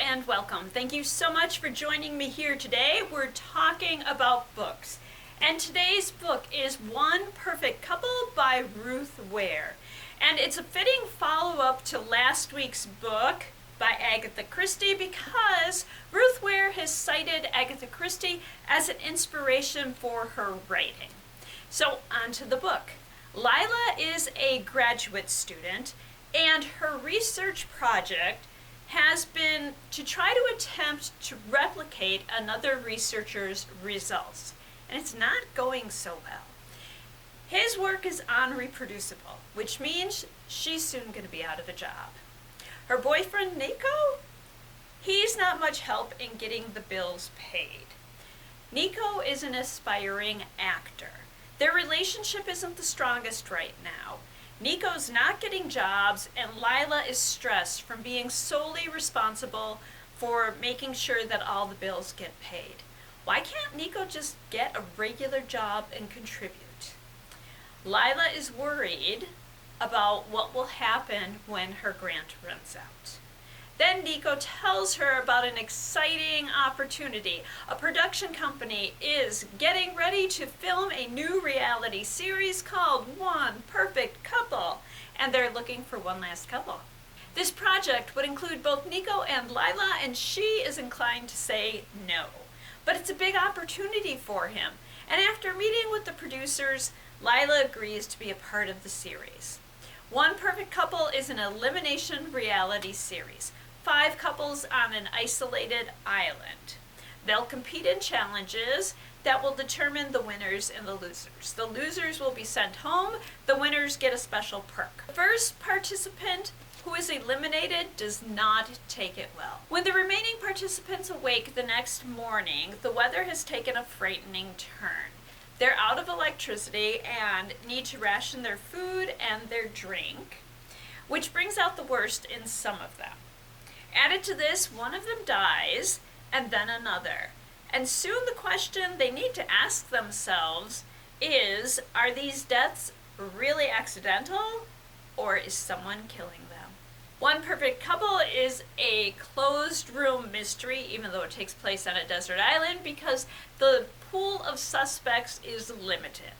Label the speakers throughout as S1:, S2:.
S1: and welcome. Thank you so much for joining me here today. We're talking about books. And today's book is One Perfect Couple by Ruth Ware. And it's a fitting follow-up to last week's book by Agatha Christie because Ruth Ware has cited Agatha Christie as an inspiration for her writing. So on to the book. Lila is a graduate student and her research project has been to try to attempt to replicate another researcher's results. And it's not going so well. His work is unreproducible, which means she's soon going to be out of a job. Her boyfriend, Nico, he's not much help in getting the bills paid. Nico is an aspiring actor. Their relationship isn't the strongest right now. Nico's not getting jobs, and Lila is stressed from being solely responsible for making sure that all the bills get paid. Why can't Nico just get a regular job and contribute? Lila is worried about what will happen when her grant runs out. Then Nico tells her about an exciting opportunity. A production company is getting ready to film a new reality series called One Perfect Couple, and they're looking for one last couple. This project would include both Nico and Lila, and she is inclined to say no. But it's a big opportunity for him, and after meeting with the producers, Lila agrees to be a part of the series. One Perfect Couple is an elimination reality series. 5 couples on an isolated island. They'll compete in challenges that will determine the winners and the losers. The losers will be sent home. The winners get a special perk. The first participant who is eliminated does not take it well. When the remaining participants awake the next morning, the weather has taken a frightening turn. They're out of electricity and need to ration their food and their drink, which brings out the worst in some of them. Added to this, one of them dies, and then another. And soon the question they need to ask themselves is, are these deaths really accidental, or is someone killing them? One Perfect Couple is a closed room mystery, even though it takes place on a desert island, because the pool of suspects is limited.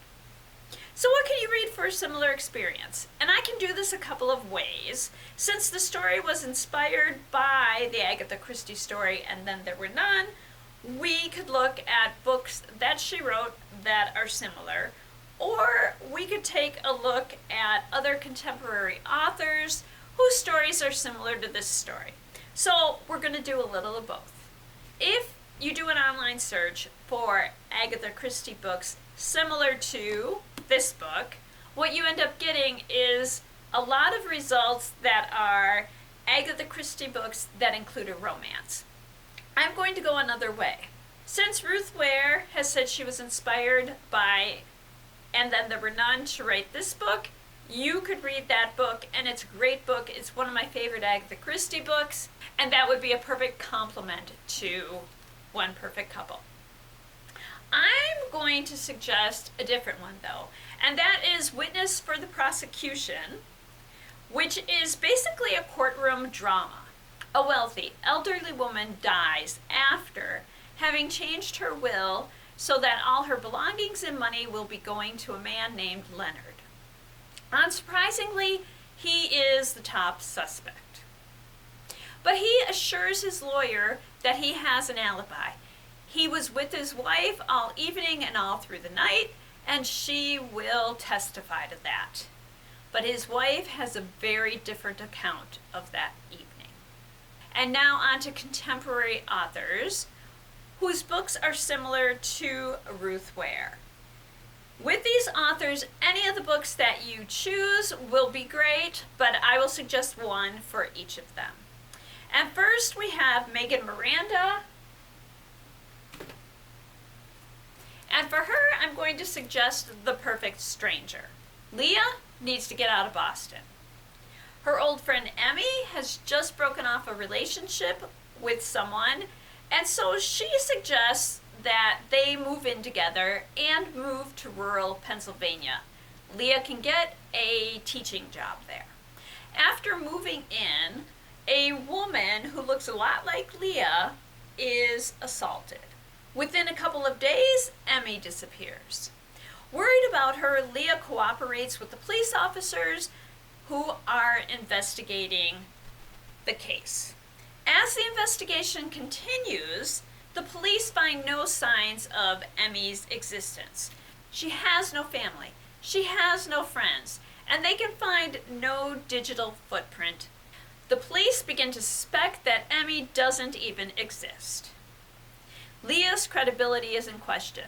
S1: So what can you read for a similar experience? And I can do this a couple of ways. Since the story was inspired by the Agatha Christie story and then there were none, we could look at books that she wrote that are similar, or we could take a look at other contemporary authors whose stories are similar to this story. So we're going to do a little of both. If you do an online search for Agatha Christie books similar to this book, what you end up getting is a lot of results that are Agatha Christie books that include a romance. I'm going to go another way. Since Ruth Ware has said she was inspired by And Then There Were None to write this book, you could read that book, and it's a great book. It's one of my favorite Agatha Christie books, and that would be a perfect complement to One Perfect Couple. I'm going to suggest a different one, though, and that is Witness for the Prosecution, which is basically a courtroom drama. A wealthy, elderly woman dies after having changed her will so that all her belongings and money will be going to a man named Leonard. Unsurprisingly, he is the top suspect. But he assures his lawyer that he has an alibi. He was with his wife all evening and all through the night, and she will testify to that. But his wife has a very different account of that evening. And now on to contemporary authors whose books are similar to Ruth Ware. With these authors, any of the books that you choose will be great, but I will suggest one for each of them. And first we have Miranda. And for her, I'm going to suggest The Perfect Stranger. Leah needs to get out of Boston. Her old friend Emmy has just broken off a relationship with someone, and so she suggests that they move in together and move to rural Pennsylvania. Leah can get a teaching job there. After moving in, a woman who looks a lot like Leah is assaulted. Within a couple of days, Emmy disappears. Worried about her, Leah cooperates with the police officers who are investigating the case. As the investigation continues, the police find no signs of Emmy's existence. She has no family, she has no friends, and they can find no digital footprint. The police begin to suspect that Emmy doesn't even exist. Leah's credibility is in question,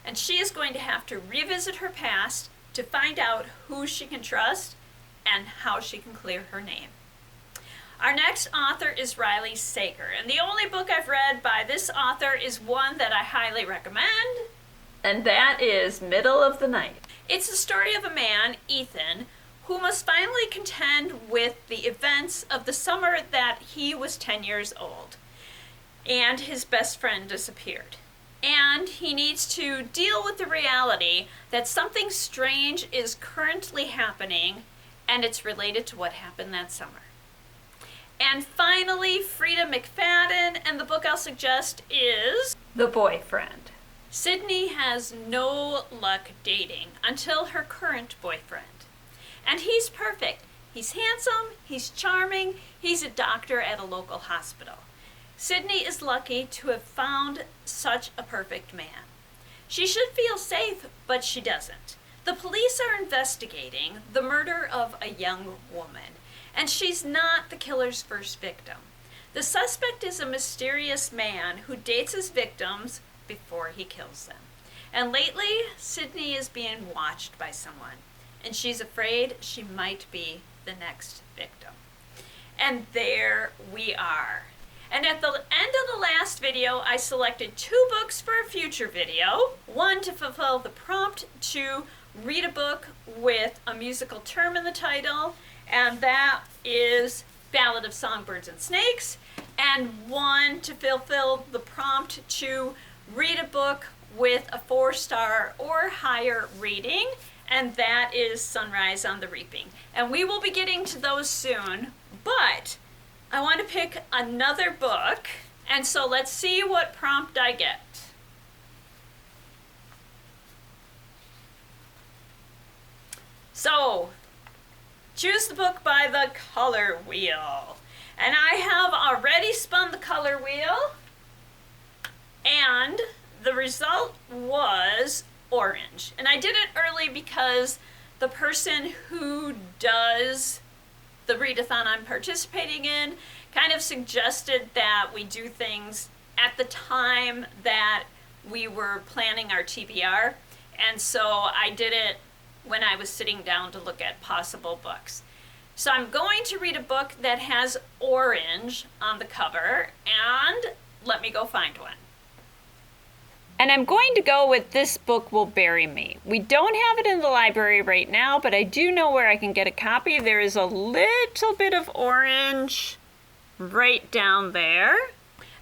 S1: and she is going to have to revisit her past to find out who she can trust and how she can clear her name. Our next author is Riley Sager, and the only book I've read by this author is one that I highly recommend, and that is Middle of the Night. It's the story of a man, Ethan, who must finally contend with the events of the summer that he was 10 years old, and his best friend disappeared. And he needs to deal with the reality that something strange is currently happening, and it's related to what happened that summer. And finally, Frieda McFadden, and the book I'll suggest is The Boyfriend. Sydney has no luck dating until her current boyfriend. And he's perfect. He's handsome, he's charming, he's a doctor at a local hospital. Sydney is lucky to have found such a perfect man. She should feel safe, but she doesn't. The police are investigating the murder of a young woman, and she's not the killer's first victim. The suspect is a mysterious man who dates his victims before he kills them. And lately, Sydney is being watched by someone, and she's afraid she might be the next victim. And there we are. And at the end of the last video, I selected 2 books for a future video. One to fulfill the prompt to read a book with a musical term in the title, and that is Ballad of Songbirds and Snakes. And one to fulfill the prompt to read a book with a 4-star or higher rating, and that is Sunrise on the Reaping. And we will be getting to those soon, but I want to pick another book, and so let's see what prompt I get. So, choose the book by the color wheel. And I have already spun the color wheel, and the result was orange. And I did it early because the person who does the readathon I'm participating in kind of suggested that we do things at the time that we were planning our TBR. And so I did it when I was sitting down to look at possible books. So I'm going to read a book that has orange on the cover, and let me go find one. And I'm going to go with This Book Will Bury Me. We don't have it in the library right now, but I do know where I can get a copy. There is a little bit of orange right down there.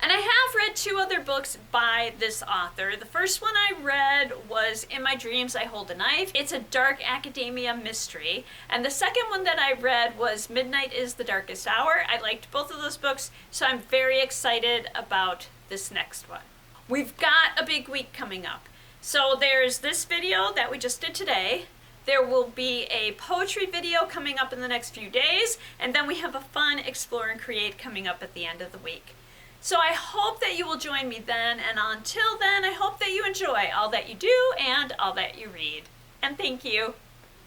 S1: And I have read 2 other books by this author. The first one I read was In My Dreams I Hold a Knife. It's a dark academia mystery. And the second one that I read was Midnight is the Darkest Hour. I liked both of those books, so I'm very excited about this next one. We've got a big week coming up. So there's this video that we just did today. There will be a poetry video coming up in the next few days, and then we have a fun Explore and Create coming up at the end of the week. So I hope that you will join me then, and until then, I hope that you enjoy all that you do and all that you read. And thank you.